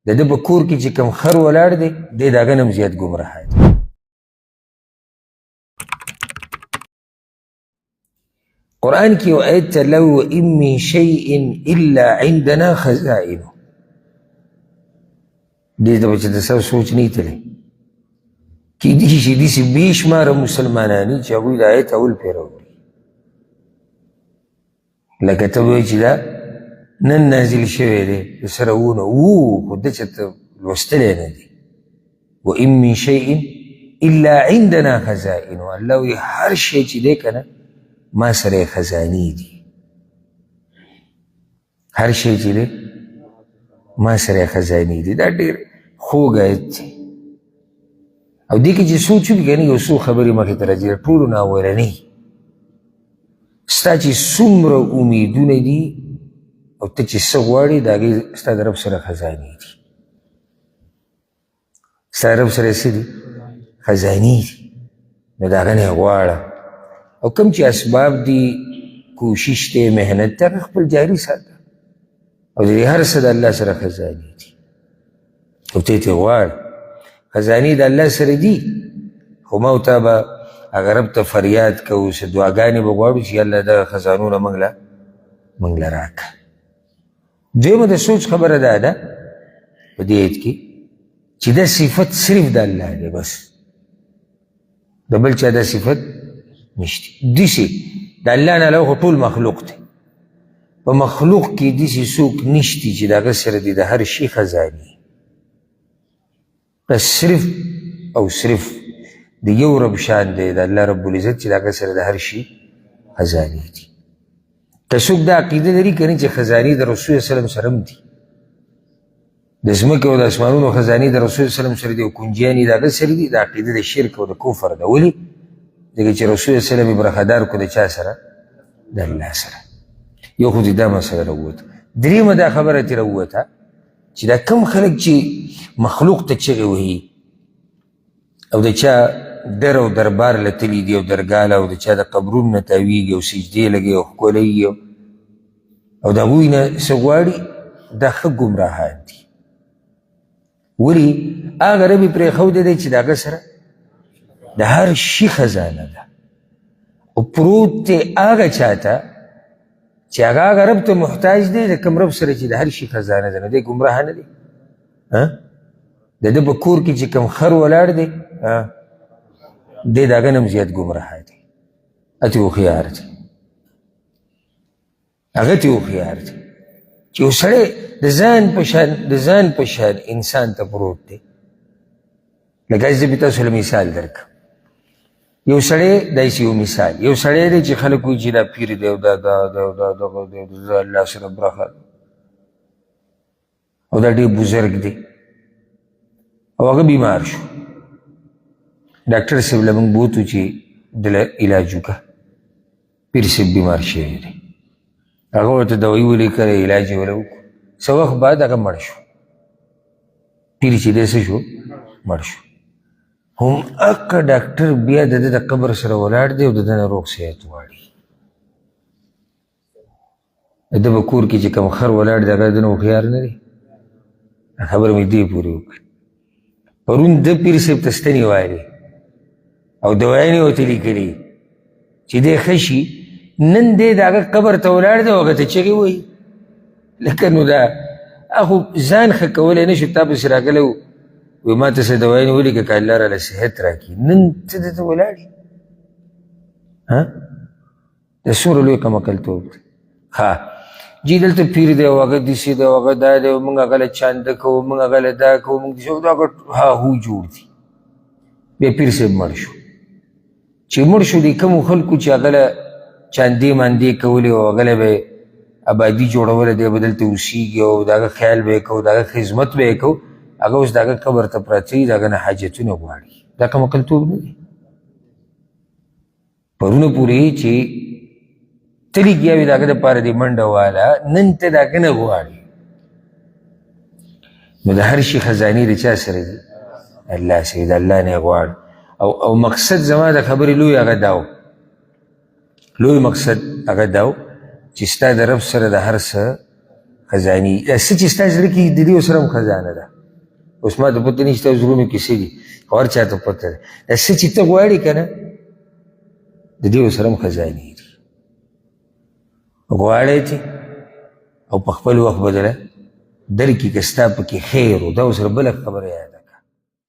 د ده په کور کې چې کوم خر ولاړ دی دی د هغه نه هم زیات ګمراه دی. قرآن کې یو آیت ته لو ان من شیء الا عندنا خزائنه، دې ته به چې د سر سوچ نه تللی کیدای شي داسې بې شماره مسلمانان چې هغوی د آیت اول پیرو دي، لکه ته به وایي چې دا نن نازل شوی دی د سره وونه خو ده چې ته لوستلی نه دی. وان من شیء الا عندنا خزائنه، الله وایي هر شی چې دی که نه ما سره خزانې دي، هر شی چې دی ما سره خزانې دي. دا ډېر خوږ آیت دی او دې کې چې سوچ وکړي که نه یو څو خبرې مخې ته راځي د ټولو نه اولنۍ ستا چې څومره امیدونه دي او ته چې څه غواړې د هغې ستا د رب سره خزانې دي، ستا د رب سره څه دي؟ خزانې دي. نو د هغه نه یې غواړه او کوم چې اسباب دي کوشش دی محنت دی هغه خپل جاري ساته او د دې هر څه د الله سره خزانې دي او ته یې غواړه. خزانې د الله سره دي خو ما او تا به هغه رب ته فریاد کوو څه دعاګانې به غواړو چې الله دغه خزانونه موږ له راکړه. دویمه د سوچ خبره دا ده په دې آیت کې چې دا صفت صرف د الله دی، بس د بل چا دا صفت نشته. داسې د الله نه علاوه خو ټول مخلوق دی، په مخلوق کې داسې څوک نشته چې د هغه سره دی د هر شي خزانې، بس صرف او صرف د یو رب شان دی د الله رب العزت چې د هغه سره د هر شي خزانې دي. که څوک دا عقیده لري که نه چې خزانې د رسول وسلم سره هم دي، د ځمکې او د اسمانونو خزانې د رسول وسلم سره دي او کنجیانې د هغه سره دي، دا عقیده د شرک او د کفر ده. ولې؟ ځکه چې رسول وسلم یې برخدار کړو د چا سره؟ د الله سره. یو خو دې دا مسله راووته. درېیمه دا خبره ترې راووته چې دا کم خلک چې مخلوق ته چغې وهي او د چا در او دربار له تلي دي او درګاله او د چا د قبرونو نه تاویږي او سجدې لګوي او ښکلوي او د هغوی نه څه غواړي، دا ښه ګمراهان دي. ولې؟ هغه رب یې پرېښودی دی چې د هغه سره د هر شي خزانه ده او پروت دی هغه چاته چې هغه رب ته محتاج دی د کوم رب سره چې د هر شي خزانه ده. نو دی ګمراه نه دی؟ د ده په کور کې چې کوم خر ولاړ دی دی د هغه نه هم زیات ګمراه دی. اتې هوښیار دی، هغه تې هوښیار دی چې یو سړی د ځان په شان انسان ته پروت دی. لکه زه به تاسو له مثال درکړم. یو سړی داسې یو مثال، یو سړی دی چې خلک وایي چې دا پیر دی او دا الله سره برخه او دا ډېر بزرګ دی او هغه بیمار شو. ډاکټر صاحب له موږ بوتو چې دله علاج وکړه، پیر صاحب بیمار شوی دی، هغه ورته دوایي ولیکله، علاج یې وله وکړو. څه وخت بعد هغه مړ شو، پیر چې دی څه شو؟ مړ شو. هم هغه ډاکټر بیا د ده د قبر سره ولاړ دی او د ده نه روغ صحت غواړي. د ده په کور کې چې کوم خر ولاړ دی هغه د ده نه هوښیار نه دی؟ خبره مې دې پورې وکړه. پرون ده پیر صاحب ته ستنې وایلې او دوايانې ورته لیکلي چې دی ښه شي، نن دی د هغه قبر ته ولاړ دی او هغه ته چغې وایي. لکه نو دا خو ځان ښه کولی نه شو، تا پسې راغلی وی ما ته څه دوايانې ولیکه که الله راله صحت راکړي، نن ته دلته ولاړ یې. دا څومره لوی کمعقلتوب دی. جی دلته پیر دی او هغه داسې دی او هغه دا دی او موږ هغه له چانده کوو، موږ هغه له دا کوو، موږ داسې هغه هاهو جوړ دي. بیا پیر صاحب مړ شو. چې مړ شو د کومو خلکو چې هغه له چاندې ماندې کولې او هغه له به یې ابادي جوړوله، دی به دلته اوسېږي او د هغه خیال به یې کوو، د هغه خدمت به یې کوو، هغه اوس د هغه قبر ته پراته وي، د هغه نه حاجتونه غواړي. دا کمعقلتوب نه دی؟ پرونه پورې چې تلي ګیا وي د هغه دپاره دې منډه واله، نن ته د هغه نه غواړي. نو د هر شي خزانې د چا سره دي؟ الله سره. د الله نه یې غواړي. او مقصد زما د خبرې لوی هغه دا و، لوی مقصد هغه دا و چې ستا د رب سره د هر څه خزاني دا څه چې ستا زړه کې د دې سره هم خزانه ده. اوس ما ته پته نه چې ستا زړونو کې څه دي، خو هر چا ته پته ده. دا څه چې ته غواړې که نه د دې سره هم خزانې دي. غواړی چې او په خپل وخت به درله درکړي که ستا پکې خیر و. دا اوس بله خبره یاده